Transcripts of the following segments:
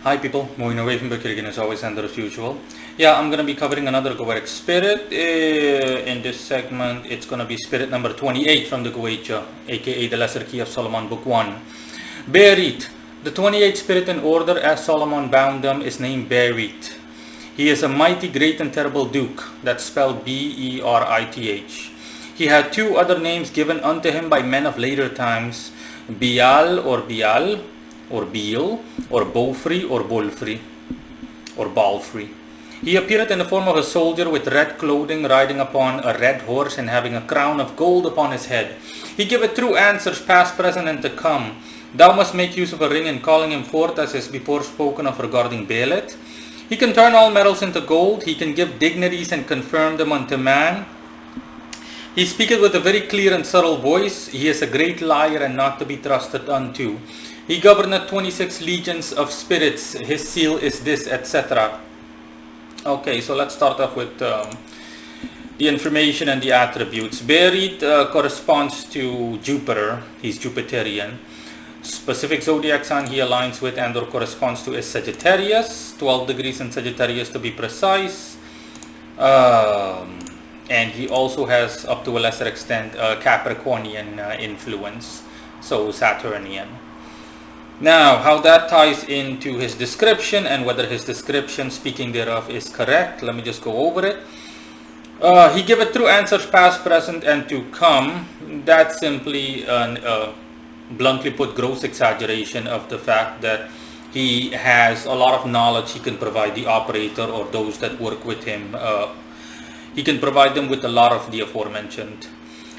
Hi people, moving away from Berith again as always and as usual. Yeah, I'm going to be covering another goetic spirit. In this segment, it's going to be spirit number 28 from the Goetia, aka the Lesser Key of Solomon, book 1. Berith, the 28th spirit in order as Solomon bound them, is named Berith. He is a mighty, great and terrible duke, that's spelled B-E-R-I-T-H. He had two other names given unto him by men of later times, Bial or Bial, or Beal, or Beaufrey, or Bolfrey, or Balfrey. He appeared in the form of a soldier with red clothing, riding upon a red horse, and having a crown of gold upon his head. He giveth true answers, past, present, and to come. Thou must make use of a ring in calling him forth, as is before spoken of regarding Berith. He can turn all metals into gold. He can give dignities and confirm them unto man. He speaketh with a very clear and subtle voice. He is a great liar and not to be trusted unto. He governeth 26 legions of spirits. His seal is this, etc. Okay, so let's start off with the information and the attributes. Berith corresponds to Jupiter. He's Jupiterian. Specific zodiac sign he aligns with and or corresponds to is Sagittarius, 12 degrees in Sagittarius to be precise. And he also has, up to a lesser extent, Capricornian influence, so Saturnian. Now, how that ties into his description and whether his description, speaking thereof, is correct, let me just go over it. He giveth true answers, past, present, and to come. That's simply, bluntly put, gross exaggeration of the fact that he has a lot of knowledge he can provide the operator or those that work with him. He can provide them with a lot of the aforementioned.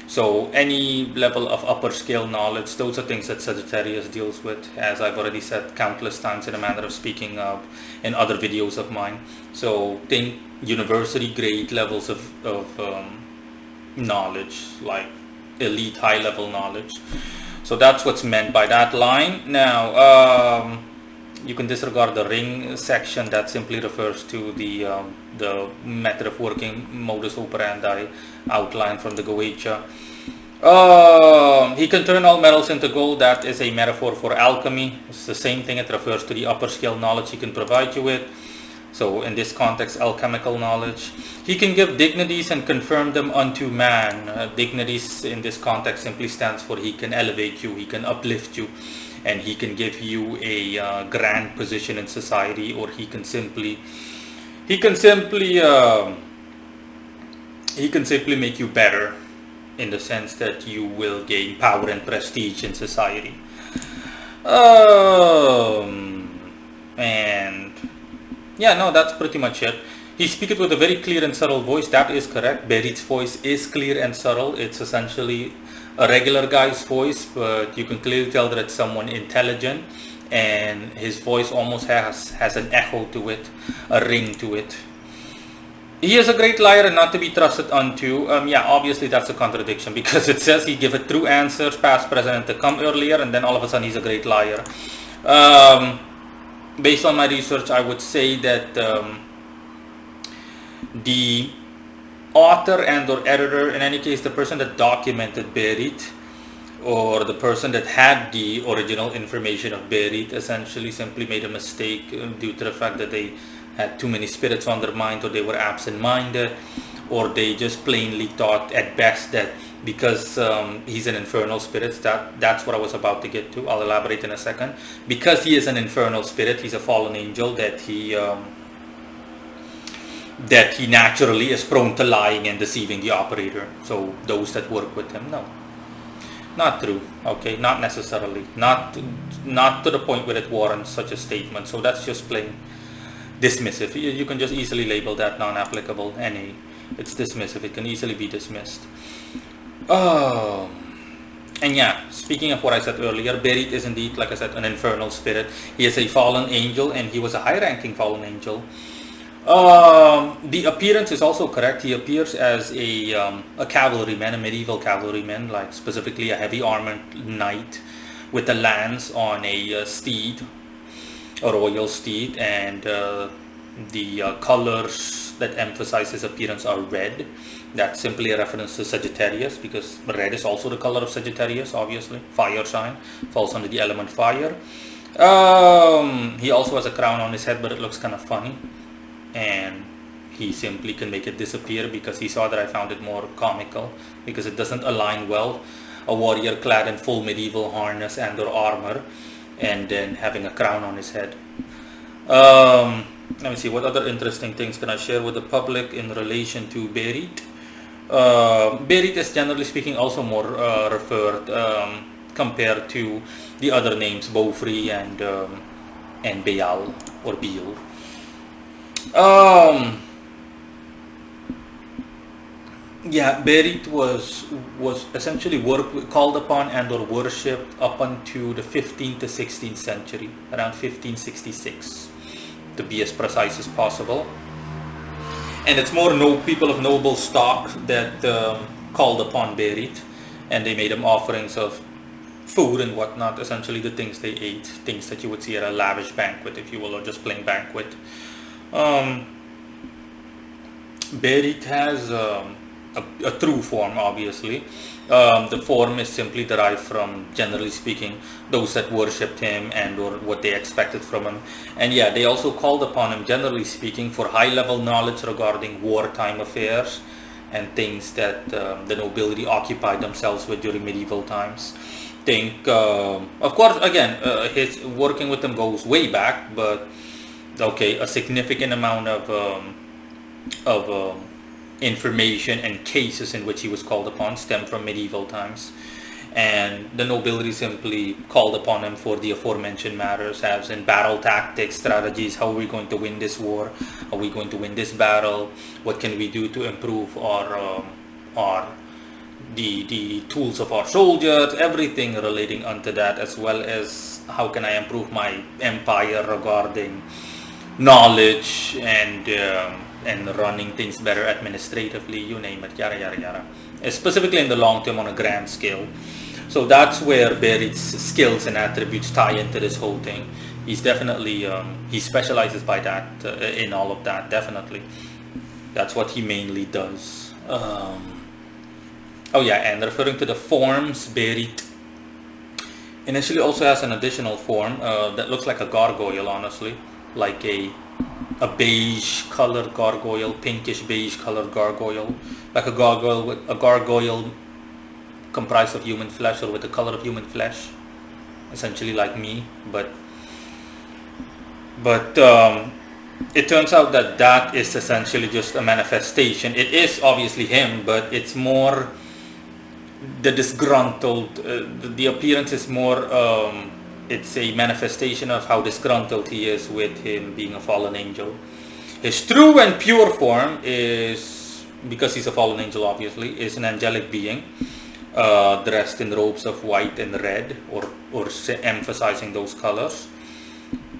So any level of upper scale knowledge, those are things that Sagittarius deals with, as I've already said countless times in a manner of speaking in other videos of mine. So think university grade levels of knowledge, like elite high level knowledge. So that's what's meant by that line. Now, you can disregard the ring section. That simply refers to the method of working, modus operandi outlined from the Goetia. He can turn all metals into gold. That is a metaphor for alchemy. It's the same thing. It refers to the upper scale knowledge he can provide you with. So in this context, alchemical knowledge. He can give dignities and confirm them unto man. Dignities in this context simply stands for he can elevate you, he can uplift you, and he can give you a grand position in society, or he can simply make you better, in the sense that you will gain power and prestige in society. And yeah, no, that's pretty much it. He speaketh with a very clear and subtle voice. That is correct. Berith's voice is clear and subtle. It's essentially a regular guy's voice, but you can clearly tell that it's someone intelligent, and his voice almost has an echo to it, a ring to it. He is a great liar and not to be trusted unto. Yeah, obviously that's a contradiction, because it says he giveth true answers, past, present, and to come earlier, and then all of a sudden he's a great liar. Based on my research, I would say that the author and or editor, in any case the person that documented Berith, or the person that had the original information of Berith, essentially simply made a mistake due to the fact that they had too many spirits on their mind, or they were absent-minded, or they just plainly thought at best that because he's an infernal spirit, that's what I was about to get to. I'll elaborate in a second. Because he is an infernal spirit, he's a fallen angel, that he naturally is prone to lying and deceiving the operator. So those that work with him, no, not true. Okay, not necessarily, not to the point where it warrants such a statement. So that's just plain dismissive. You can just easily label that non-applicable. It's dismissive. It can easily be dismissed. And yeah, speaking of what I said earlier, Berith is indeed, like I said, an infernal spirit. He is a fallen angel, and he was a high-ranking fallen angel. The appearance is also correct. He appears as a cavalryman, a medieval cavalryman, like specifically a heavy armored knight with a lance on a steed, a royal steed, and the colors that emphasize his appearance are red. That's simply a reference to Sagittarius, because red is also the color of Sagittarius, obviously. Fire sign, falls under the element fire. He also has a crown on his head, but it looks kind of funny, and he simply can make it disappear because he saw that I found it more comical because it doesn't align well. A warrior clad in full medieval harness and or armor, and then having a crown on his head. Let me see, what other interesting things can I share with the public in relation to Berith? Berith is generally speaking also more referred compared to the other names, Beaufry and Beal or Beal. Yeah, Berith was essentially called upon and or worshipped up until the 15th to 16th century, around 1566, to be as precise as possible. And it's more people of noble stock that called upon Berith, and they made him offerings of food and whatnot, essentially the things they ate, things that you would see at a lavish banquet, if you will, or just plain banquet. Berith has a true form, obviously. The form is simply derived from, generally speaking, those that worshipped him and or what they expected from him. And yeah, they also called upon him, generally speaking, for high-level knowledge regarding wartime affairs and things that the nobility occupied themselves with during medieval times. Of course, again, his working with them goes way back, but okay, a significant amount of information and cases in which he was called upon stem from medieval times, and the nobility simply called upon him for the aforementioned matters, as in battle tactics, strategies. How are we going to win this war? Are we going to win this battle? What can we do to improve our the tools of our soldiers? Everything relating unto that, as well as how can I improve my empire regarding knowledge and running things better administratively, you name it, yada yada yada. Specifically in the long term on a grand scale. So that's where Berith's skills and attributes tie into this whole thing. He's definitely he specializes by that in all of that. Definitely, that's what he mainly does. Oh yeah, and referring to the forms, Berith initially also has an additional form that looks like a gargoyle, honestly, like a beige colored gargoyle, pinkish beige colored gargoyle, like a gargoyle comprised of human flesh or with the color of human flesh, essentially like me. But it turns out that that is essentially just a manifestation. It is obviously him, but it's more the disgruntled. The appearance is more. It's a manifestation of how disgruntled he is with him being a fallen angel. His true and pure form is, because he's a fallen angel obviously, is an angelic being dressed in robes of white and red, or emphasizing those colors,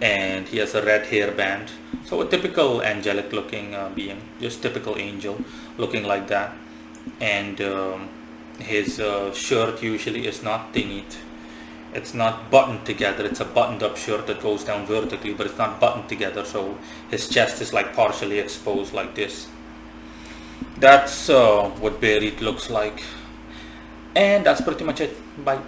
and he has a red hairband. So a typical angelic looking being, just typical angel looking like that. And his shirt usually is not thingied. It's not buttoned together. It's a buttoned up shirt that goes down vertically, but it's not buttoned together, so his chest is like partially exposed like this. That's what Berith looks like. And that's pretty much it. Bye.